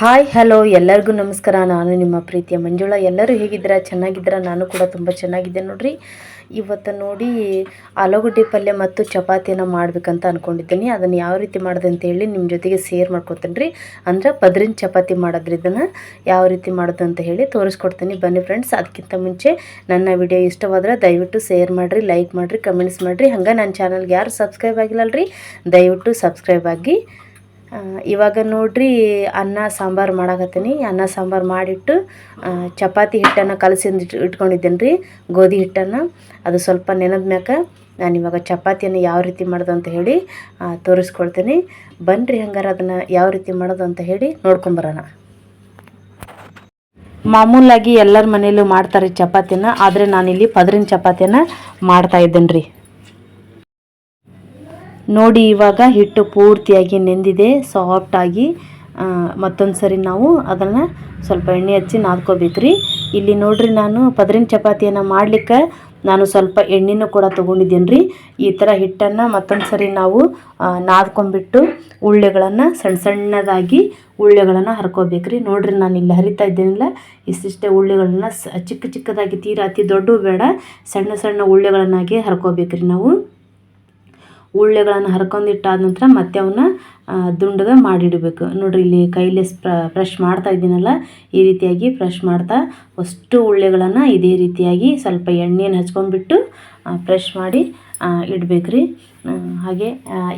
Hi hello ಎಲ್ಲರಿಗೂ ನಮಸ್ಕಾರ. ನಾನು ನಿಮ್ಮ ಪ್ರೀತಿಯ ಮಂಜುಳಾ. ಎಲ್ಲರೂ ಹೇಗಿದ್ದೀರಾ? ಚೆನ್ನಾಗಿದ್ದೀರಾ? ನಾನು ಕೂಡ ತುಂಬ ಚೆನ್ನಾಗಿದ್ದೆ ನೋಡ್ರಿ. ಇವತ್ತು ನೋಡಿ ಆಲೂಗಡ್ಡೆ ಪಲ್ಯ ಮತ್ತು ಚಪಾತಿಯನ್ನು ಮಾಡಬೇಕಂತ ಅಂದ್ಕೊಂಡಿದ್ದೀನಿ. ಅದನ್ನು ಯಾವ ರೀತಿ ಮಾಡೋದು ಅಂತೇಳಿ ನಿಮ್ಮ ಜೊತೆಗೆ ಶೇರ್ ಮಾಡ್ಕೊತೀನಿ ರೀ. ಅಂದ್ರೆ ಪದ್ರಿನ ಚಪಾತಿ ಮಾಡೋದ್ರಿ. ಇದನ್ನು ಯಾವ ರೀತಿ ಮಾಡೋದು ಅಂತ ಹೇಳಿ ತೋರಿಸ್ಕೊಡ್ತೀನಿ. ಬನ್ನಿ ಫ್ರೆಂಡ್ಸ್. ಅದಕ್ಕಿಂತ ಮುಂಚೆ ನನ್ನ ವಿಡಿಯೋ ಇಷ್ಟವಾದರೆ ದಯವಿಟ್ಟು ಶೇರ್ ಮಾಡಿರಿ, ಲೈಕ್ ಮಾಡಿರಿ, ಕಮೆಂಟ್ಸ್ ಮಾಡಿರಿ. ಹಂಗೆ ನನ್ನ ಚಾನಲ್ಗೆ ಯಾರು ಸಬ್ಸ್ಕ್ರೈಬ್ ಆಗಿಲ್ಲಲ್ರಿ ದಯವಿಟ್ಟು ಸಬ್ಸ್ಕ್ರೈಬ್ ಆಗಿ. ಇವಾಗ ನೋಡ್ರಿ ಅನ್ನ ಸಾಂಬಾರು ಮಾಡಾಕತ್ತೀನಿ. ಅನ್ನ ಸಾಂಬಾರು ಮಾಡಿಟ್ಟು ಚಪಾತಿ ಹಿಟ್ಟನ್ನು ಕಲಸಿಂದು ಇಟ್ಕೊಂಡಿದ್ದೇನೆ ರೀ, ಗೋಧಿ ಹಿಟ್ಟನ್ನು. ಅದು ಸ್ವಲ್ಪ ನೆನೆದ ಮ್ಯಾಕ ನಾನಿವಾಗ ಚಪಾತಿಯನ್ನು ಯಾವ ರೀತಿ ಮಾಡೋದು ಅಂತ ಹೇಳಿ ತೋರಿಸ್ಕೊಳ್ತೀನಿ. ಬನ್ನಿರಿ ಹಂಗಾರೆ ಅದನ್ನು ಯಾವ ರೀತಿ ಮಾಡೋದು ಅಂತ ಹೇಳಿ ನೋಡ್ಕೊಂಬರೋಣ. ಮಾಮೂಲಾಗಿ ಎಲ್ಲರ ಮನೆಯಲ್ಲೂ ಮಾಡ್ತಾರೆ ಚಪಾತಿನ, ಆದರೆ ನಾನಿಲ್ಲಿ ಪದರಿನ ಚಪಾತಿಯನ್ನು ಮಾಡ್ತಾ ಇದ್ದೇನೆ ರೀ. ನೋಡಿ ಇವಾಗ ಹಿಟ್ಟು ಪೂರ್ತಿಯಾಗಿ ನೆಂದಿದೆ, ಸಾಫ್ಟಾಗಿ. ಮತ್ತೊಂದು ಸರಿ ನಾವು ಅದನ್ನು ಸ್ವಲ್ಪ ಎಣ್ಣೆ ಹಚ್ಚಿ ನಾದ್ಕೋಬೇಕ್ರಿ. ಇಲ್ಲಿ ನೋಡ್ರಿ ನಾನು ಪದರಿನ ಚಪಾತಿಯನ್ನು ಮಾಡಲಿಕ್ಕೆ ನಾನು ಸ್ವಲ್ಪ ಎಣ್ಣೆನೂ ಕೂಡ ತೊಗೊಂಡಿದ್ದೇನೆ ರೀ. ಈ ಥರ ಹಿಟ್ಟನ್ನು ಮತ್ತೊಂದು ಸರಿ ನಾವು ನಾದ್ಕೊಂಡ್ಬಿಟ್ಟು ಉಳ್ಳೆಗಳನ್ನು ಸಣ್ಣ ಸಣ್ಣದಾಗಿ ಉಳ್ಳೆಗಳನ್ನು ಹರ್ಕೋಬೇಕ್ರಿ. ನೋಡ್ರಿ ನಾನು ಇಲ್ಲಿ ಹರಿತಾ ಇದ್ದೇನಿಲ್ಲ, ಇಷ್ಟಿಷ್ಟೇ ಉಳ್ಳೆಗಳನ್ನ ಚಿಕ್ಕ ಚಿಕ್ಕದಾಗಿ, ತೀರಾ ಅತಿ ದೊಡ್ಡ ಬೇಡ, ಸಣ್ಣ ಸಣ್ಣ ಉಳ್ಳೆಗಳನ್ನಾಗಿ ಹರ್ಕೋಬೇಕ್ರಿ ನಾವು. ಉಳ್ಳೆಗಳನ್ನು ಹರ್ಕೊಂಡಿಟ್ಟಾದ ನಂತರ ಮತ್ತೆ ಅವನ್ನ ದುಂಡಗೆ ಮಾಡಿಡಬೇಕು. ನೋಡಿರಿ ಇಲ್ಲಿ ಕೈಲಿ ಫ್ರೆಶ್ ಮಾಡ್ತಾ ಇದ್ದೀನಲ್ಲ, ಈ ರೀತಿಯಾಗಿ ಫ್ರೆಶ್ ಮಾಡ್ತಾ ಅಷ್ಟು ಉಳ್ಳೆಗಳನ್ನು ಇದೇ ರೀತಿಯಾಗಿ ಸ್ವಲ್ಪ ಎಣ್ಣೆಯನ್ನು ಹಚ್ಕೊಂಡ್ಬಿಟ್ಟು ಫ್ರೆಶ್ ಮಾಡಿ ಇಡಬೇಕ್ರಿ. ಹಾಗೆ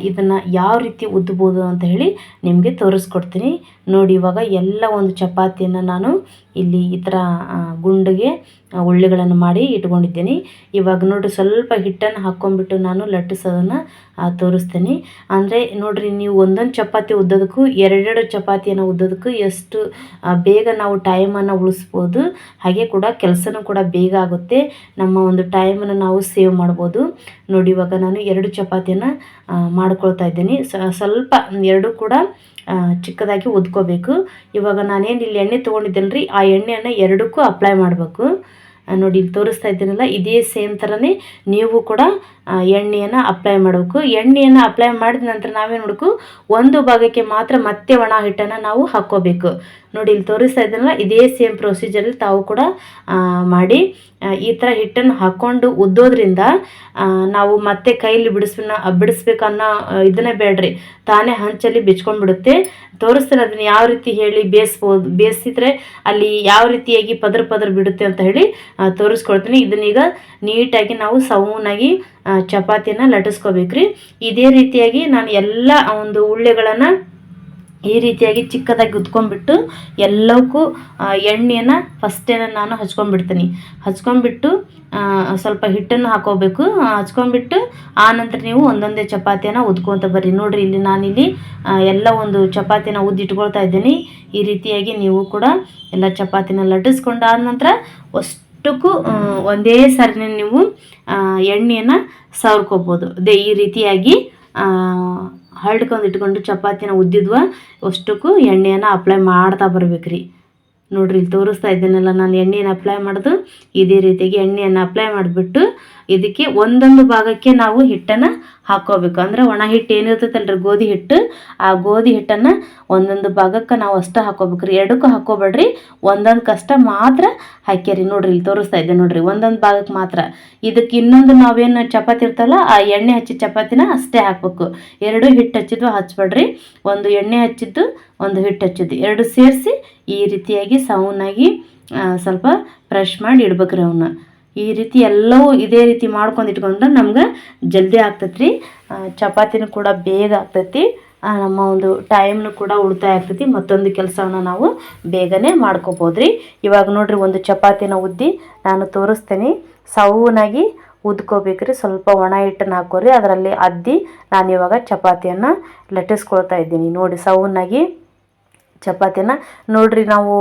ಇದನ್ನು ಯಾವ ರೀತಿ ಉದ್ಬೋದು ಅಂತ ಹೇಳಿ ನಿಮಗೆ ತೋರಿಸ್ಕೊಡ್ತೀನಿ ನೋಡಿ. ಇವಾಗ ಎಲ್ಲ ಒಂದು ಚಪಾತಿಯನ್ನು ನಾನು ಇಲ್ಲಿ ಈ ಥರ ಗುಂಡಿಗೆ ಉಳ್ಳೆಗಳನ್ನು ಮಾಡಿ ಇಟ್ಕೊಂಡಿದ್ದೀನಿ. ಇವಾಗ ನೋಡಿರಿ ಸ್ವಲ್ಪ ಹಿಟ್ಟನ್ನು ಹಾಕ್ಕೊಂಡ್ಬಿಟ್ಟು ನಾನು ಲಟ್ಟಿಸೋದನ್ನು ತೋರಿಸ್ತೀನಿ. ಅಂದರೆ ನೋಡಿರಿ, ನೀವು ಒಂದೊಂದು ಚಪಾತಿ ಉದ್ದೋದಕ್ಕೂ ಎರಡೆರಡು ಚಪಾತಿಯನ್ನು ಉದ್ದೋದಕ್ಕೂ ಎಷ್ಟು ಬೇಗ ನಾವು ಟೈಮನ್ನು ಉಳಿಸ್ಬೋದು. ಹಾಗೆ ಕೂಡ ಕೆಲಸನೂ ಕೂಡ ಬೇಗ ಆಗುತ್ತೆ, ನಮ್ಮ ಒಂದು ಟೈಮನ್ನು ನಾವು ಸೇವ್ ಮಾಡ್ಬೋದು. ನೋಡಿ ಇವಾಗ ನಾನು 2 ಚಪಾತಿಯನ್ನು ಮಾಡ್ಕೊಳ್ತಾ ಇದ್ದೀನಿ. ಸ್ವಲ್ಪ ಎರಡು ಕೂಡ ಚಿಕ್ಕದಾಗಿ ಉದ್ಕೋಬೇಕು. ಇವಾಗ ನಾನೇನು ಇಲ್ಲಿ ಎಣ್ಣೆ ತೊಗೊಂಡಿದ್ದೇನೆ ರೀ, ಆ ಎಣ್ಣೆಯನ್ನು ಎರಡಕ್ಕೂ ಅಪ್ಲೈ ಮಾಡಬೇಕು. ನೋಡಿ ಇಲ್ಲಿ ತೋರಿಸ್ತಾ ಇದ್ದೀನಲ್ಲ, ಇದೇ ಸೇಮ್ ಥರನೇ ನೀವು ಕೂಡ ಎಣ್ಣೆಯನ್ನು ಅಪ್ಲೈ ಮಾಡಬೇಕು. ಎಣ್ಣೆಯನ್ನು ಅಪ್ಲೈ ಮಾಡಿದ ನಂತರ ನಾವೇನು ಮಾಡಬೇಕು, ಒಂದು ಭಾಗಕ್ಕೆ ಮಾತ್ರ ಮತ್ತೆ ಒಣ ಹಿಟ್ಟನ್ನು ನಾವು ಹಾಕ್ಕೋಬೇಕು. ನೋಡಿ ಇಲ್ಲಿ ತೋರಿಸ್ತಾ ಇದ್ದೀನಲ್ಲ, ಇದೇ ಸೇಮ್ ಪ್ರೊಸೀಜರಲ್ಲಿ ತಾವು ಕೂಡ ಮಾಡಿ. ಈ ಥರ ಹಿಟ್ಟನ್ನು ಹಾಕ್ಕೊಂಡು ಉದ್ದೋದ್ರಿಂದ ನಾವು ಮತ್ತೆ ಕೈಲಿ ಬಿಡಿಸ್ಬೇಕನ್ನೋ ಇದನ್ನೇ ಬೇಡ್ರಿ, ತಾನೇ ಹಂಚಲ್ಲಿ ಬಿಚ್ಕೊಂಡ್ಬಿಡುತ್ತೆ. ತೋರಿಸ್ತಾರೆ ಅದನ್ನು ಯಾವ ರೀತಿ ಹೇಳಿ ಬೇಯಿಸಿದ್ರೆ ಅಲ್ಲಿ ಯಾವ ರೀತಿಯಾಗಿ ಪದರ ಬಿಡುತ್ತೆ ಅಂತ ಹೇಳಿ ತೋರಿಸ್ಕೊಳ್ತೀನಿ. ಇದನ್ನೀಗ ನೀಟಾಗಿ ನಾವು ಸೌನಾಗಿ ಚಪಾತಿಯನ್ನು ಲಟ್ಟಿಸ್ಕೋಬೇಕ್ರಿ. ಇದೇ ರೀತಿಯಾಗಿ ನಾನು ಎಲ್ಲ ಒಂದು ಉಳ್ಳೆಗಳನ್ನು ಈ ರೀತಿಯಾಗಿ ಚಿಕ್ಕದಾಗಿ ಉದ್ಕೊಂಡ್ಬಿಟ್ಟು ಎಲ್ಲವಕ್ಕೂ ಎಣ್ಣೆಯನ್ನು ಫಸ್ಟೇನ ನಾನು ಹಚ್ಕೊಂಡ್ಬಿಟ್ಟು ಸ್ವಲ್ಪ ಹಿಟ್ಟನ್ನು ಹಾಕೋಬೇಕು. ಹಚ್ಕೊಂಡ್ಬಿಟ್ಟು ಆನಂತರ ನೀವು ಒಂದೊಂದೇ ಚಪಾತಿಯನ್ನು ಉದ್ಕೊತ ಬರ್ರಿ. ನೋಡಿರಿ ಇಲ್ಲಿ ನಾನಿಲ್ಲಿ ಎಲ್ಲ ಒಂದು ಚಪಾತಿನ ಉದ್ದಿಟ್ಕೊಳ್ತಾ ಇದ್ದೀನಿ. ಈ ರೀತಿಯಾಗಿ ನೀವು ಕೂಡ ಎಲ್ಲ ಚಪಾತಿನ ಲಟ್ಟಿಸ್ಕೊಂಡು ಆದ ನಂತರ ಅಷ್ಟಕ್ಕೂ ಒಂದೇ ಸಾರಿನ ನೀವು ಎಣ್ಣೆಯನ್ನು ಸವರ್ಕೋಬೋದು. ಈ ರೀತಿಯಾಗಿ ಇಟ್ಕೊಂಡು ಚಪಾತಿನ ಉದ್ದಿದ್ವ ಅಷ್ಟಕ್ಕೂ ಎಣ್ಣೆಯನ್ನು ಅಪ್ಲೈ ಮಾಡ್ತಾ ಬರ್ಬೇಕ್ರಿ. ನೋಡ್ರಿ ಇಲ್ಲಿ ತೋರಿಸ್ತಾ ಇದ್ದೀನಲ್ಲ, ನಾನು ಎಣ್ಣೆಯನ್ನು ಅಪ್ಲೈ ಮಾಡೋದು ಇದೇ ರೀತಿಯಾಗಿ ಎಣ್ಣೆಯನ್ನು ಅಪ್ಲೈ ಮಾಡಿಬಿಟ್ಟು ಇದಕ್ಕೆ ಒಂದೊಂದು ಭಾಗಕ್ಕೆ ನಾವು ಹಿಟ್ಟನ್ನು ಹಾಕ್ಕೋಬೇಕು. ಅಂದರೆ ಒಣ ಹಿಟ್ಟು ಏನಿರ್ತೈತಲ್ರಿ, ಗೋಧಿ ಹಿಟ್ಟು, ಆ ಗೋಧಿ ಹಿಟ್ಟನ್ನು ಒಂದೊಂದು ಭಾಗಕ್ಕೆ ನಾವು ಅಷ್ಟು ಹಾಕ್ಕೋಬೇಕ್ರಿ. ಎರಡಕ್ಕೂ ಹಾಕ್ಕೋಬೇಡ್ರಿ, ಒಂದೊಂದು ಕಷ್ಟ ಮಾತ್ರ ಹಾಕ್ಯಾರಿ. ನೋಡ್ರಿ ಇಲ್ಲಿ ತೋರಿಸ್ತಾ ಇದ್ದೆ ನೋಡ್ರಿ, ಒಂದೊಂದು ಭಾಗಕ್ಕೆ ಮಾತ್ರ. ಇದಕ್ಕೆ ಇನ್ನೊಂದು ನಾವೇನು ಚಪಾತಿ ಇರ್ತಲ್ಲ, ಆ ಎಣ್ಣೆ ಹಚ್ಚಿದ ಚಪಾತಿನ ಅಷ್ಟೇ ಹಾಕ್ಬೇಕು. ಎರಡು ಹಿಟ್ಟು ಹಚ್ಚಿದ್ವು ಹಚ್ಬೇಡ್ರಿ, ಒಂದು ಎಣ್ಣೆ ಹಚ್ಚಿದ್ದು ಒಂದು ಹಿಟ್ಟು ಹಚ್ಚಿದ್ದು ಎರಡು ಸೇರಿಸಿ ಈ ರೀತಿಯಾಗಿ ಸೌನಾಗಿ ಸ್ವಲ್ಪ ಫ್ರೆಶ್ ಮಾಡಿ ಇಡ್ಬೇಕ್ರಿ ಅವನ್ನ. ಈ ರೀತಿ ಎಲ್ಲವೂ ಇದೇ ರೀತಿ ಮಾಡ್ಕೊಂಡು ಇಟ್ಕೊಂಡ್ರೆ ನಮ್ಗೆ ಜಲ್ದಿ ಆಗ್ತೈತ್ರಿ. ಚಪಾತಿನೂ ಕೂಡ ಬೇಗ ಆಗ್ತೈತಿ, ನಮ್ಮ ಒಂದು ಟೈಮ್ನು ಕೂಡ ಉಳಿತಾಯ ಆಗ್ತೈತಿ. ಮತ್ತೊಂದು ಕೆಲಸವನ್ನು ನಾವು ಬೇಗನೆ ಮಾಡ್ಕೋಬೋದ್ರಿ. ಇವಾಗ ನೋಡ್ರಿ ಒಂದು ಚಪಾತಿನ ಉದ್ದಿ ನಾನು ತೋರಿಸ್ತೀನಿ. ಸೌನಾಗಿ ಉದ್ಕೋಬೇಕ್ರಿ. ಸ್ವಲ್ಪ ಒಣ ಹಿಟ್ಟನ್ನು ಹಾಕೋರಿ, ಅದರಲ್ಲಿ ಅದ್ದಿ ನಾನಿವಾಗ ಚಪಾತಿಯನ್ನು ಲಟ್ಟಿಸ್ಕೊಳ್ತಾ ಇದ್ದೀನಿ. ನೋಡಿ ಸೌನಾಗಿ ಚಪಾತಿನ ನೋಡ್ರಿ, ನಾವು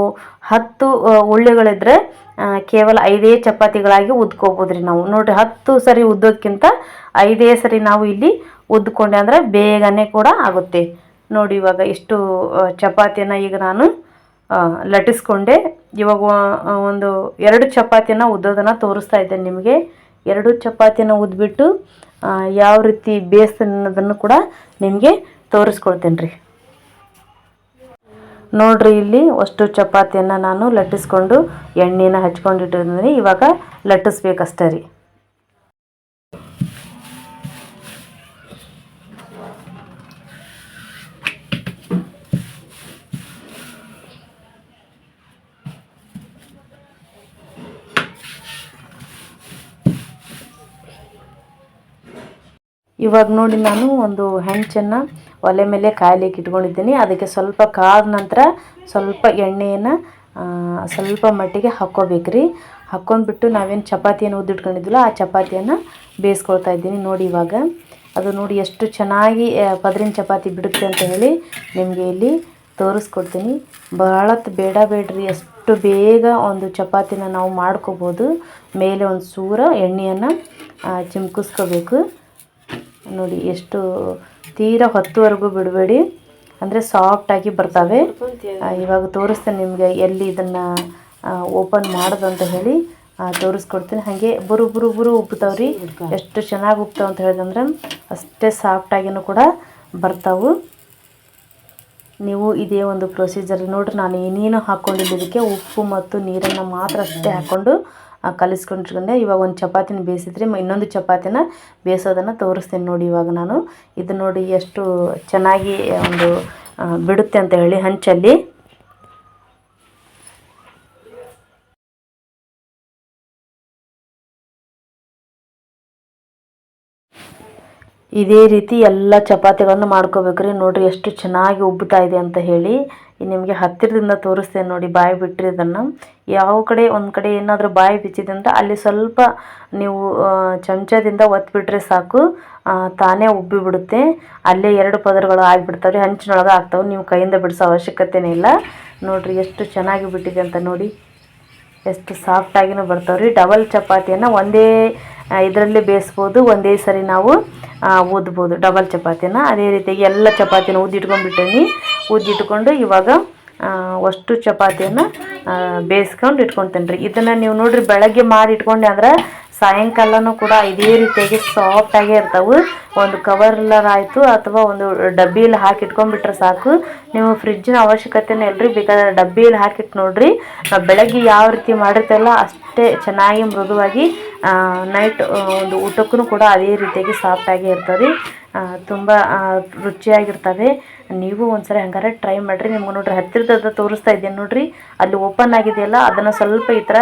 10 ಉಳ್ಳೆಗಳಿದ್ರೆ ಕೇವಲ 5 ಚಪಾತಿಗಳಾಗಿ ಉದ್ಕೋಬೋದ್ರಿ ನಾವು. ನೋಡ್ರಿ 10 ಸರಿ ಉದ್ದೋದಕ್ಕಿಂತ 5 ಸರಿ ನಾವು ಇಲ್ಲಿ ಉದ್ಕೊಂಡೆ ಅಂದರೆ ಬೇಗನೆ ಕೂಡ ಆಗುತ್ತೆ. ನೋಡಿ ಇವಾಗ ಇಷ್ಟು ಚಪಾತಿಯನ್ನು ಈಗ ನಾನು ಲಟ್ಟಿಸ್ಕೊಂಡೆ. ಇವಾಗ ಒಂದು 2 ಚಪಾತಿನ ಉದ್ದೋದನ್ನು ತೋರಿಸ್ತಾ ಇದ್ದೇನೆ ನಿಮಗೆ. 2 ಚಪಾತಿನ ಉದ್ಬಿಟ್ಟು ಯಾವ ರೀತಿ ಬೇಯಿಸ್ತೀನಿ ಅನ್ನೋದನ್ನು ಕೂಡ ನಿಮಗೆ ತೋರಿಸ್ಕೊಳ್ತೇನೆ ರೀ. ನೋಡ್ರಿ ಇಲ್ಲಿ ಅಷ್ಟು ಚಪಾತಿಯನ್ನು ನಾನು ಲಟ್ಟಿಸ್ಕೊಂಡು ಎಣ್ಣೆನ ಹಚ್ಕೊಂಡಿಟ್ಟಿದ್ದೀನಿ. ಇವಾಗ ಲಟ್ಟಿಸ್ಬೇಕಷ್ಟೇ ರೀ. ಇವಾಗ ನೋಡಿ ನಾನು ಒಂದು ಹೆಂಚನ್ನು ಒಲೆ ಮೇಲೆ ಕಾಯ್ಲಿಕ್ಕೆ ಇಟ್ಕೊಂಡಿದ್ದೀನಿ. ಅದಕ್ಕೆ ಸ್ವಲ್ಪ ಕಾದ ನಂತರ ಸ್ವಲ್ಪ ಎಣ್ಣೆಯನ್ನು ಸ್ವಲ್ಪ ಮಟ್ಟಿಗೆ ಹಾಕ್ಕೋಬೇಕ್ರಿ. ಹಾಕ್ಕೊಂಡ್ಬಿಟ್ಟು ನಾವೇನು ಚಪಾತಿಯನ್ನು ಉದ್ದಿಟ್ಕೊಂಡಿದ್ದಿಲ್ಲ ಆ ಚಪಾತಿಯನ್ನು ಬೇಯಿಸ್ಕೊಳ್ತಾ ಇದ್ದೀನಿ. ನೋಡಿ ಇವಾಗ ಅದು ನೋಡಿ ಎಷ್ಟು ಚೆನ್ನಾಗಿ ಪದರಿನ ಚಪಾತಿ ಬಿಡುತ್ತೆ ಅಂತ ಹೇಳಿ ನಿಮಗೆ ಇಲ್ಲಿ ತೋರಿಸ್ಕೊಡ್ತೀನಿ. ಭಾಳತ್ತು ಬೇಡ್ರಿ, ಎಷ್ಟು ಬೇಗ ಒಂದು ಚಪಾತಿನ ನಾವು ಮಾಡ್ಕೋಬೋದು. ಮೇಲೆ ಒಂದು ಚೂರ ಎಣ್ಣೆಯನ್ನು ಚಿಮ್ಕಿಸ್ಕೋಬೇಕು. ನೋಡಿ ಎಷ್ಟು ತೀರಾ ಹೊತ್ತುವರೆಗೂ ಬಿಡಬೇಡಿ, ಅಂದರೆ ಸಾಫ್ಟಾಗಿ ಬರ್ತವೆ. ಇವಾಗ ತೋರಿಸ್ತೇನೆ ನಿಮಗೆ ಎಲ್ಲಿ ಇದನ್ನು ಓಪನ್ ಮಾಡೋದು ಅಂತ ಹೇಳಿ ತೋರಿಸ್ಕೊಡ್ತೀನಿ. ಹಾಗೆ ಬುರು ಉಬ್ತಾವ್ರಿ. ಎಷ್ಟು ಚೆನ್ನಾಗಿ ಉಬ್ತಾವ ಅಂತ ಹೇಳಿದಂದ್ರೆ ಅಷ್ಟೇ ಸಾಫ್ಟಾಗಿನೂ ಕೂಡ ಬರ್ತಾವೆ. ನೀವು ಇದೇ ಒಂದು ಪ್ರೊಸೀಜರ್ ನೋಡ್ರಿ. ನಾನು ಏನೇನು ಹಾಕ್ಕೊಂಡಿಲ್ಲ, ಇದಕ್ಕೆ ಉಪ್ಪು ಮತ್ತು ನೀರನ್ನು ಮಾತ್ರ ಅಷ್ಟೇ ಹಾಕ್ಕೊಂಡು ಕಲಿಸ್ಕೊಂಡಿಟ್ಕೊಂಡೆ. ಇವಾಗ ಒಂದು ಚಪಾತಿನ ಬೇಯಿಸಿದ್ರೆ ಇನ್ನೊಂದು ಚಪಾತಿನ ಬೇಯಿಸೋದನ್ನು ತೋರಿಸ್ತೇನೆ ನೋಡಿ. ಇವಾಗ ನಾನು ಇದು ನೋಡಿ ಎಷ್ಟು ಚೆನ್ನಾಗಿ ಒಂದು ಬಿಡುತ್ತೆ ಅಂತ ಹೇಳಿ ಹಂಚಲ್ಲಿ. ಇದೇ ರೀತಿ ಎಲ್ಲ ಚಪಾತಿಗಳನ್ನು ಮಾಡ್ಕೋಬೇಕ್ರಿ. ನೋಡಿರಿ ಎಷ್ಟು ಚೆನ್ನಾಗಿ ಉಬ್ಬುತ್ತಾ ಇದೆ ಅಂತ ಹೇಳಿ. ನಿಮಗೆ ಹತ್ತಿರದಿಂದ ತೋರಿಸ್ತೇನೆ ನೋಡಿ. ಬಾಯಿ ಬಿಟ್ಟರೆ ಇದನ್ನು ಯಾವ ಕಡೆ ಒಂದು ಕಡೆ ಏನಾದರೂ ಬಾಯಿ ಬಿಚ್ಚಿದೆ ಅಂತ ಅಲ್ಲಿ ಸ್ವಲ್ಪ ನೀವು ಚಮಚದಿಂದ ಒತ್ತಿಬಿಟ್ರೆ ಸಾಕು, ತಾನೇ ಉಬ್ಬಿ ಬಿಡುತ್ತೆ. ಅಲ್ಲೇ 2 ಪದರಗಳು ಆಗಿಬಿಡ್ತಾವೆ, ಹಂಚಿನೊಳಗೆ ಆಗ್ತಾವೆ. ನೀವು ಕೈಯಿಂದ ಬಿಡಿಸೋ ಅವಶ್ಯಕತೆನೇ ಇಲ್ಲ. ನೋಡಿರಿ ಎಷ್ಟು ಚೆನ್ನಾಗಿ ಬಿಟ್ಟಿದೆ ಅಂತ ನೋಡಿ. ಎಷ್ಟು ಸಾಫ್ಟಾಗಿನೂ ಬರ್ತಾವ್ರಿ. ಡಬಲ್ ಚಪಾತಿಯನ್ನು ಒಂದೇ ಇದರಲ್ಲೇ ಬೇಯಿಸ್ಬೋದು, ಒಂದೇ ಸರಿ ನಾವು ಊದ್ಬೋದು ಡಬಲ್ ಚಪಾತಿನ. ಅದೇ ರೀತಿಯಾಗಿ ಎಲ್ಲ ಚಪಾತಿನ ಊದಿಟ್ಕೊಂಡು ಇವಾಗ ಅಷ್ಟು ಚಪಾತಿಯನ್ನು ಬೇಯಿಸ್ಕೊಂಡು ಇಟ್ಕೊತೇನೆ ರೀ. ಇದನ್ನು ನೀವು ನೋಡಿರಿ ಬೆಳಗ್ಗೆ ಮಾಡಿ ಇಟ್ಕೊಂಡೆ ಅಂದ್ರೆ ಸಾಯಂಕಾಲನೂ ಕೂಡ ಇದೇ ರೀತಿಯಾಗಿ ಸಾಫ್ಟಾಗೇ ಇರ್ತಾವೆ. ಒಂದು ಕವರ್ಲರ್ ಆಯಿತು ಅಥವಾ ಒಂದು ಡಬ್ಬಿಯಲ್ಲಿ ಹಾಕಿ ಇಟ್ಕೊಂಡ್ಬಿಟ್ರೆ ಸಾಕು. ನೀವು ಫ್ರಿಜ್ಜಿನ ಅವಶ್ಯಕತೆನೇ ಇಲ್ಲರಿ. ಬೇಕಾದ್ರೆ ಡಬ್ಬಿಯಲ್ಲಿ ಹಾಕಿಟ್ಟು ನೋಡಿರಿ, ನಾವು ಬೆಳಗ್ಗೆ ಯಾವ ರೀತಿ ಮಾಡಿರ್ತೇವಲ್ಲ ಅಷ್ಟೇ ಚೆನ್ನಾಗಿ ಮೃದುವಾಗಿ ನೈಟ್ ಒಂದು ಊಟಕ್ಕೂ ಕೂಡ ಅದೇ ರೀತಿಯಾಗಿ ಸಾಫ್ಟಾಗಿ ಇರ್ತವೆ. ತುಂಬ ರುಚಿಯಾಗಿರ್ತವೆ. ನೀವು ಒಂದ್ಸರಿ ಹಂಗಾರೆ ಟ್ರೈ ಮಾಡಿರಿ. ನಿಮ್ಗೆ ನೋಡಿರಿ ಹತ್ತಿರದ ತೋರಿಸ್ತಾ ಇದ್ದೇನೆ ನೋಡಿರಿ, ಅಲ್ಲಿ ಓಪನ್ ಆಗಿದೆಯಲ್ಲ ಅದನ್ನು ಸ್ವಲ್ಪ ಈ ಥರ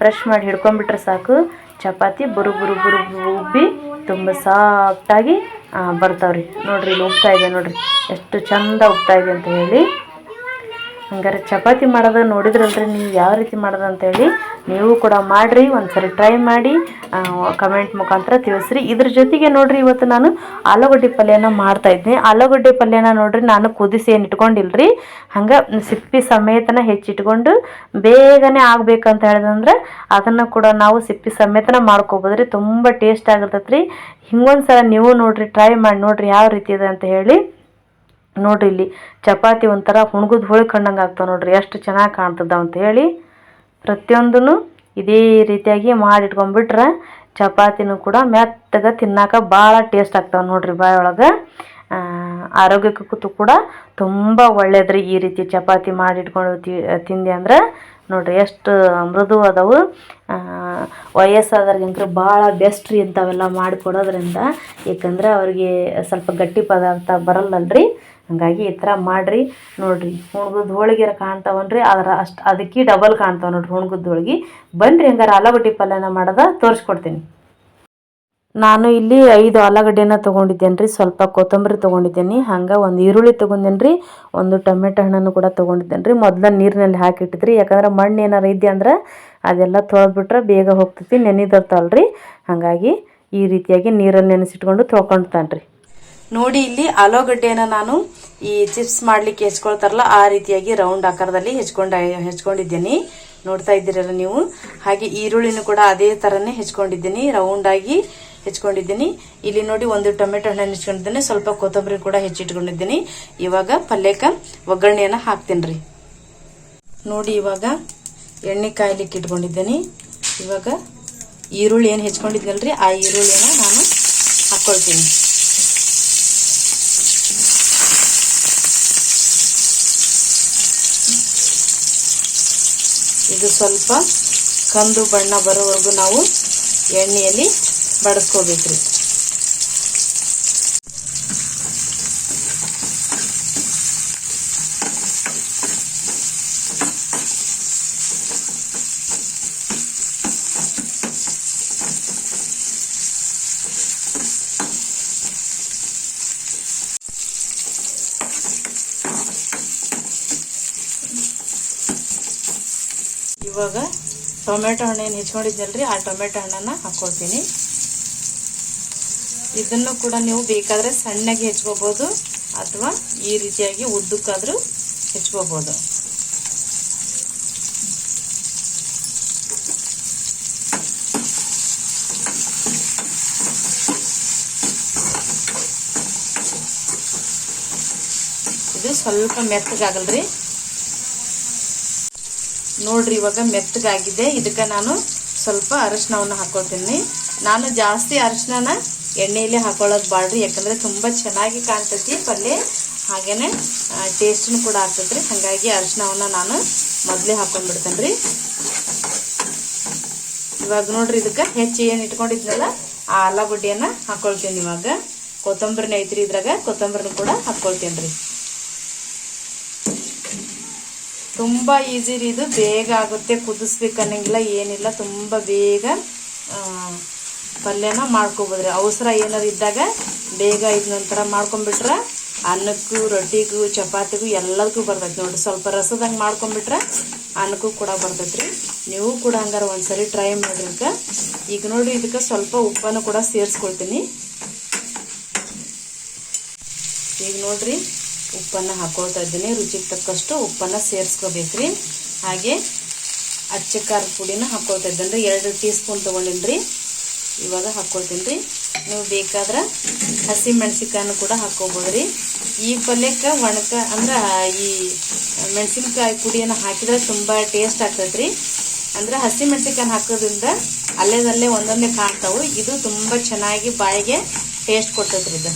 ಪ್ರೆಶ್ ಮಾಡಿ ಹಿಡ್ಕೊಂಡ್ಬಿಟ್ರೆ ಸಾಕು, ಚಪಾತಿ ಬುರು ಉಬ್ಬಿ ತುಂಬ ಸಾಫ್ಟಾಗಿ ಬರ್ತಾವ್ರಿ. ನೋಡಿರಿ ಇಲ್ಲಿ ಉಬ್ತಾ ಇದೆ ನೋಡಿರಿ, ಎಷ್ಟು ಚಂದ ಉಬ್ತಾ ಇದೆ ಅಂತ ಹೇಳಿ. ಹಂಗಾರೆ ಚಪಾತಿ ಮಾಡೋದು ನೋಡಿದ್ರಲ್ರಿ ನೀವು ಯಾವ ರೀತಿ ಮಾಡೋದು ಅಂತೇಳಿ. ನೀವು ಕೂಡ ಮಾಡಿರಿ, ಒಂದ್ಸರಿ ಟ್ರೈ ಮಾಡಿ ಕಮೆಂಟ್ ಮುಖಾಂತರ ತಿಳಿಸ್ರಿ. ಇದ್ರ ಜೊತೆಗೆ ನೋಡಿರಿ ಇವತ್ತು ನಾನು ಆಲೂಗಡ್ಡೆ ಪಲ್ಯನ ಮಾಡ್ತಾಯಿದ್ದೆ. ಆಲೂಗಡ್ಡೆ ಪಲ್ಯನ ನೋಡಿರಿ ನಾನು ಕುದಿಸಿ ಏನು ಇಟ್ಕೊಂಡಿಲ್ರಿ, ಹಂಗೆ ಸಿಪ್ಪಿ ಸಮೇತನ ಹೆಚ್ಚಿಟ್ಕೊಂಡು ಬೇಗನೆ ಆಗ್ಬೇಕಂತ ಹೇಳಿದಂದ್ರೆ ಅದನ್ನು ಕೂಡ ನಾವು ಸಿಪ್ಪಿ ಸಮೇತನ ಮಾಡ್ಕೊಬೋದ್ರಿ. ತುಂಬ ಟೇಸ್ಟ್ ಆಗಿರ್ತೈತೆ ರೀ. ಹಿಂಗೊಂದ್ಸಲ ನೀವು ನೋಡಿರಿ, ಟ್ರೈ ಮಾಡಿ ನೋಡಿರಿ ಯಾವ ರೀತಿ ಇದೆ ಅಂತ ಹೇಳಿ. ನೋಡಿರಿ ಇಲ್ಲಿ ಚಪಾತಿ ಒಂಥರ ಹುಣ್ಗುದ್ ಹೋಳಿ ಕಂಡಂಗೆ ಆಗ್ತಾವೆ ನೋಡಿರಿ, ಎಷ್ಟು ಚೆನ್ನಾಗಿ ಕಾಣ್ತದ ಅಂತ ಹೇಳಿ. ಪ್ರತಿಯೊಂದೂ ಇದೇ ರೀತಿಯಾಗಿ ಮಾಡಿಟ್ಕೊಂಡ್ಬಿಟ್ರೆ ಚಪಾತಿನೂ ಕೂಡ ಮೆತ್ತಗೆ ತಿನ್ನೋಕೆ ಭಾಳ ಟೇಸ್ಟ್ ಆಗ್ತಾವೆ ನೋಡಿರಿ ಬಾಯೊಳಗೆ. ಆರೋಗ್ಯಕ್ಕೂ ಕೂಡ ತುಂಬ ಒಳ್ಳೇದ್ರಿ ಈ ರೀತಿ ಚಪಾತಿ ಮಾಡಿಟ್ಕೊಂಡು ತಿಂದೆ ಅಂದ್ರೆ. ನೋಡಿರಿ ಎಷ್ಟು ಮೃದು ಅದಾವು. ವಯಸ್ಸಾದವ್ರಿಗಂತೂ ಭಾಳ ಬೆಸ್ಟ್ ರೀ ಇಂಥವೆಲ್ಲ ಮಾಡಿಕೊಡೋದ್ರಿಂದ. ಏಕೆಂದ್ರೆ ಅವ್ರಿಗೆ ಸ್ವಲ್ಪ ಗಟ್ಟಿ ಪದಾರ್ಥ ಬರಲ್ಲಲ್ರಿ, ಹಾಗಾಗಿ ಈ ಥರ ಮಾಡಿರಿ. ನೋಡಿರಿ ಹುಣ್ಗುದ್ ಹೋಳಿಗೆ ಕಾಣ್ತಾವನ್ರಿ, ಅದಕ್ಕೆ ಡಬಲ್ ಕಾಣ್ತಾವೆ ನೋಡಿರಿ ಹುಣ್ಗುದ್ ಹೋಳಿಗೆ. ಬನ್ನಿರಿ ಹಂಗಾರೆ ಆಲೂಗಡ್ಡೆ ಪಲ್ಯನ ಮಾಡೋದ ತೋರಿಸ್ಕೊಡ್ತೀನಿ. ನಾನು ಇಲ್ಲಿ 5 ಆಲೂಗಡ್ಡೆನ ತೊಗೊಂಡಿದ್ದೇನೆ ರೀ, ಸ್ವಲ್ಪ ಕೊತ್ತಂಬರಿ ತೊಗೊಂಡಿದ್ದೀನಿ, ಹಂಗೆ ಒಂದು ಈರುಳ್ಳಿ ತೊಗೊಂಡೇನಿ ರೀ, ಒಂದು ಟೊಮೆಟೊ ಹಣ್ಣನ್ನು ಕೂಡ ತೊಗೊಂಡಿದ್ದೇನೆ ರೀ. ಮೊದಲ ನೀರಿನಲ್ಲಿ ಹಾಕಿಟ್ಟಿದ್ರಿ, ಯಾಕಂದ್ರೆ ಮಣ್ಣು ಏನಾರು ಇದೆ ಅಂದ್ರೆ ಅದೆಲ್ಲ ತೊಳೆದ್ಬಿಟ್ರೆ ಬೇಗ ಹೋಗ್ತೈತಿ, ನೆನೆದಿರ್ತಾವಲ್ರಿ. ಹಾಗಾಗಿ ಈ ರೀತಿಯಾಗಿ ನೀರಲ್ಲಿ ನೆನೆಸಿಟ್ಕೊಂಡು ತೊಳ್ಕೊಳ್ತಾನೆ ರೀ. ನೋಡಿ ಇಲ್ಲಿ ಆಲೂಗಡ್ಡೆನ ನಾನು ಈ ಚಿಪ್ಸ್ ಮಾಡಲಿಕ್ಕೆ ಹೆಚ್ಕೊಳ್ತಾರಲ್ಲ ಆ ರೀತಿಯಾಗಿ ರೌಂಡ್ ಆಕಾರದಲ್ಲಿ ಹೆಚ್ಕೊಂಡಿದ್ದೀನಿ. ನೋಡ್ತಾ ಇದ್ದೀರಲ್ಲ ನೀವು. ಹಾಗೆ ಈರುಳ್ಳಿನೂ ಕೂಡ ಅದೇ ಥರನೇ ಹೆಚ್ಕೊಂಡಿದ್ದೀನಿ, ರೌಂಡಾಗಿ ಹೆಚ್ಕೊಂಡಿದ್ದೀನಿ. ಇಲ್ಲಿ ನೋಡಿ ಒಂದು ಟೊಮೆಟೊ ಹಣ್ಣನ್ನು ಹೆಚ್ಕೊಂಡಿದ್ದೀನಿ, ಸ್ವಲ್ಪ ಕೊತ್ತಂಬರಿ ಕೂಡ ಹೆಚ್ಚಿಟ್ಕೊಂಡಿದ್ದೀನಿ. ಇವಾಗ ಪಲ್ಯಕ್ಕೆ ಒಗ್ಗರಣೆಯನ್ನು ಹಾಕ್ತೀನಿ ರೀ. ನೋಡಿ ಇವಾಗ ಎಣ್ಣೆ ಕಾಯ್ಲಿಕ್ಕೆ ಇಟ್ಕೊಂಡಿದ್ದೀನಿ. ಇವಾಗ ಈರುಳ್ಳಿ ಏನು ಹೆಚ್ಕೊಂಡಿದ್ನಲ್ರಿ ಆ ಈರುಳ್ಳಿನ ನಾನು ಹಾಕ್ಕೊಳ್ತೀನಿ. ಇದು ಸ್ವಲ್ಪ ಕಂದು ಬಣ್ಣ ಬರೋವರೆಗೂ ನಾವು ಎಣ್ಣೆಯಲ್ಲಿ ಬಡಿಸ್ಕೋಬೇಕ್ರಿ. ಇವಾಗ ಟೊಮೆಟೊ ಹಣ್ಣೇನು ಹೆಚ್ಕೊಂಡಿದ್ನಲ್ರಿ ಆ ಟೊಮೆಟೊ ಹಣ್ಣನ್ನು ಹಾಕ್ಕೊಳ್ತೀನಿ. ಇದನ್ನು ಕೂಡ ನೀವು ಬೇಕಾದರೆ ಸಣ್ಣಗೆ ಹೆಚ್ಕೋಬೋದು ಅಥವಾ ಈ ರೀತಿಯಾಗಿ ಉದ್ದಕ್ಕಾದರೂ ಹೆಚ್ಕೋಬೋದು. ಇದು ಸ್ವಲ್ಪ ಮೆತ್ತಗಾಗಲ್ರಿ. ನೋಡ್ರಿ ಇವಾಗ ಮೆತ್ತಗಾಗಿದೆ. ಇದಕ್ಕೆ ನಾನು ಸ್ವಲ್ಪ ಅರಿಶಿನವನ್ನು ಹಾಕ್ಕೊಳ್ತೀನಿ. ನಾನು ಜಾಸ್ತಿ ಅರಿಶಿನ ಎಣ್ಣೆಯಲ್ಲಿ ಹಾಕೊಳ್ಳೋದು ಬಾಳ್ರಿ, ಯಾಕಂದರೆ ತುಂಬ ಚೆನ್ನಾಗಿ ಕಾಣ್ತೈತಿ ಪಲ್ಯ, ಹಾಗೇನೆ ಟೇಸ್ಟನ್ನು ಕೂಡ ಆಗ್ತೈತ್ರಿ. ಹಾಗಾಗಿ ಅರಿಶಿನವನ್ನು ನಾನು ಮೊದಲೇ ಹಾಕೊಂಡ್ಬಿಡ್ತೇನೆ ರೀ. ಇವಾಗ ನೋಡ್ರಿ ಇದಕ್ಕೆ ಹೆಚ್ಚು ಏನು ಇಟ್ಕೊಂಡಿದ್ನಲ್ಲ ಆ ಆಲೂಗಡ್ಡೆಯನ್ನು ಹಾಕ್ಕೊಳ್ತೀನಿ. ಇವಾಗ ಕೊತ್ತಂಬರಿನ ಐತ್ರಿ, ಇದ್ರಾಗ ಕೊತ್ತಂಬರಿನ ಕೂಡ ಹಾಕ್ಕೊಳ್ತೀನಿ ರೀ. ತುಂಬ ಈಸಿ ರೀ ಇದು, ಬೇಗ ಆಗುತ್ತೆ, ಕುದಿಸ್ಬೇಕು ಅನ್ನಂಗಿಲ್ಲ ಏನಿಲ್ಲ, ತುಂಬ ಬೇಗ ಪಲ್ಯನ ಮಾಡ್ಕೊಬೋದ್ರಿ. ಅವಸರ ಏನಾರು ಇದ್ದಾಗ ಬೇಗ ಇದು ನಂತರ ಮಾಡ್ಕೊಂಬಿಟ್ರೆ ಅನ್ನಕ್ಕೂ ರೊಟ್ಟಿಗೂ ಚಪಾತಿಗೂ ಎಲ್ಲದಕ್ಕೂ ಬರ್ತೈತಿ ನೋಡಿರಿ. ಸ್ವಲ್ಪ ರಸದಂಗೆ ಮಾಡ್ಕೊಂಬಿಟ್ರೆ ಅನ್ನಕ್ಕೂ ಕೂಡ ಬರ್ತೈತಿ ರೀ. ನೀವು ಕೂಡ ಹಂಗಾರೆ ಒಂದ್ಸರಿ ಟ್ರೈ ಮಾಡಿರಿ. ಈಗ ನೋಡಿರಿ ಇದಕ್ಕೆ ಸ್ವಲ್ಪ ಉಪ್ಪನ್ನು ಕೂಡ ಸೇರಿಸ್ಕೊಳ್ತೀನಿ. ಈಗ ನೋಡ್ರಿ ಉಪ್ಪನ್ನು ಹಾಕ್ಕೊಳ್ತಾ ಇದ್ದೀನಿ. ರುಚಿಗೆ ತಕ್ಕಷ್ಟು ಉಪ್ಪನ್ನು ಸೇರಿಸ್ಕೋಬೇಕ್ರಿ. ಹಾಗೆ ಅಚ್ಚ ಖಾರದ ಪುಡಿನ ಹಾಕ್ಕೊಳ್ತಾ ಇದ್ದೇನೆ ರೀ. 2 ಟೀ ಸ್ಪೂನ್ ತೊಗೊಂಡಿನಿ ರೀ. ಇವಾಗ ಹಾಕ್ಕೊಳ್ತೀನಿ ರೀ. ನೀವು ಬೇಕಾದ್ರೆ ಹಸಿ ಮೆಣಸಿನ್ಕಾಯನ್ನು ಕೂಡ ಹಾಕ್ಕೋಬೋದು ರೀ. ಈ ಪಲ್ಯಕ್ಕೆ ಅಂದ್ರೆ ಈ ಮೆಣಸಿನ್ಕಾಯಿ ಪುಡಿಯನ್ನು ಹಾಕಿದ್ರೆ ತುಂಬ ಟೇಸ್ಟ್ ಆಗ್ತೈತೆ ರೀ. ಅಂದ್ರೆ ಹಸಿ ಮೆಣಸಿನ್ಕಾಯಿ ಹಾಕೋದ್ರಿಂದ ಅಲ್ಲೇದಲ್ಲೇ ಒಂದೊಂದೇ ಕಾಣ್ತಾವೆ. ಇದು ತುಂಬ ಚೆನ್ನಾಗಿ ಬಾಯಿಗೆ ಟೇಸ್ಟ್ ಕೊಡ್ತೈತೆ ರೀ. ಇದು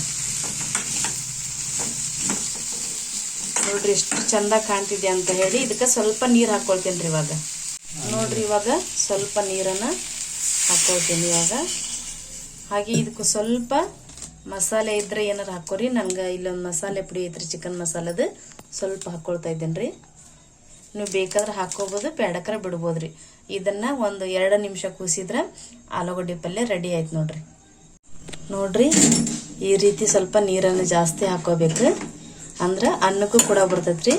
ನೋಡ್ರಿ ಎಷ್ಟು ಚಂದ ಕಾಣ್ತಿದೆ ಅಂತ ಹೇಳಿ. ಇದಕ್ಕೆ ಸ್ವಲ್ಪ ನೀರು ಹಾಕ್ಕೊಳ್ತೀನಿ ರೀ. ಇವಾಗ ನೋಡ್ರಿ ಇವಾಗ ಸ್ವಲ್ಪ ನೀರನ್ನು ಹಾಕ್ಕೊಳ್ತೀನಿ ಇವಾಗ. ಹಾಗೆ ಇದಕ್ಕೆ ಸ್ವಲ್ಪ ಮಸಾಲೆ ಇದ್ರೆ ಏನಾರು ಹಾಕೋರಿ. ನನಗೆ ಇಲ್ಲೊಂದು ಮಸಾಲೆ ಪುಡಿ ಐತ್ರಿ, ಚಿಕನ್ ಮಸಾಲದು, ಸ್ವಲ್ಪ ಹಾಕ್ಕೊಳ್ತಾ ಇದ್ದೇನೆ ರೀ. ನೀವು ಬೇಕಾದ್ರೆ ಹಾಕ್ಕೋಬೋದು, ಬೇಡಕ್ರೆ ಬಿಡ್ಬೋದು ರೀ. ಇದನ್ನು ಒಂದು 2 ನಿಮಿಷ ಕೂಸಿದ್ರೆ ಆಲೂಗಡ್ಡೆ ಪಲ್ಯ ರೆಡಿ ಆಯ್ತು ನೋಡ್ರಿ. ನೋಡ್ರಿ ಈ ರೀತಿ ಸ್ವಲ್ಪ ನೀರನ್ನು ಜಾಸ್ತಿ ಹಾಕೋಬೇಕು, ಅಂದ್ರೆ ಅನ್ನಕ್ಕೂ ಕೂಡ ಬರ್ತೈತ್ರಿ.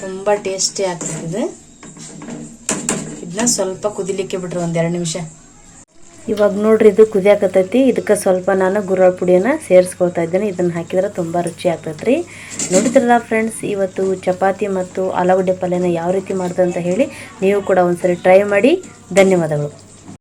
ತುಂಬ ಟೇಸ್ಟಿ ಆಗ್ತದೆ. ಇದನ್ನ ಸ್ವಲ್ಪ ಕುದಿಲಿಕ್ಕೆ ಬಿಡ್ರಿ 1-2 ನಿಮಿಷ. ಇವಾಗ ನೋಡ್ರಿ ಇದು ಕುದಿಯಾಕತ್ತೈತಿ. ಇದಕ್ಕೆ ಸ್ವಲ್ಪ ನಾನು ಗುರಾಳ್ ಪುಡಿಯನ್ನು ಸೇರಿಸ್ಕೊಳ್ತಾ ಇದ್ದೇನೆ. ಇದನ್ನು ಹಾಕಿದ್ರೆ ತುಂಬ ರುಚಿ ಆಗ್ತೈತ್ರಿ. ನೋಡಿದ್ರಲ್ಲ ಫ್ರೆಂಡ್ಸ್, ಇವತ್ತು ಚಪಾತಿ ಮತ್ತು ಆಲೂಗಡ್ಡೆ ಪಲ್ಯನ ಯಾವ ರೀತಿ ಮಾಡ್ದೆ ಅಂತ ಹೇಳಿ ನೀವು ಕೂಡ ಒಂದ್ಸರಿ ಟ್ರೈ ಮಾಡಿ. ಧನ್ಯವಾದಗಳು.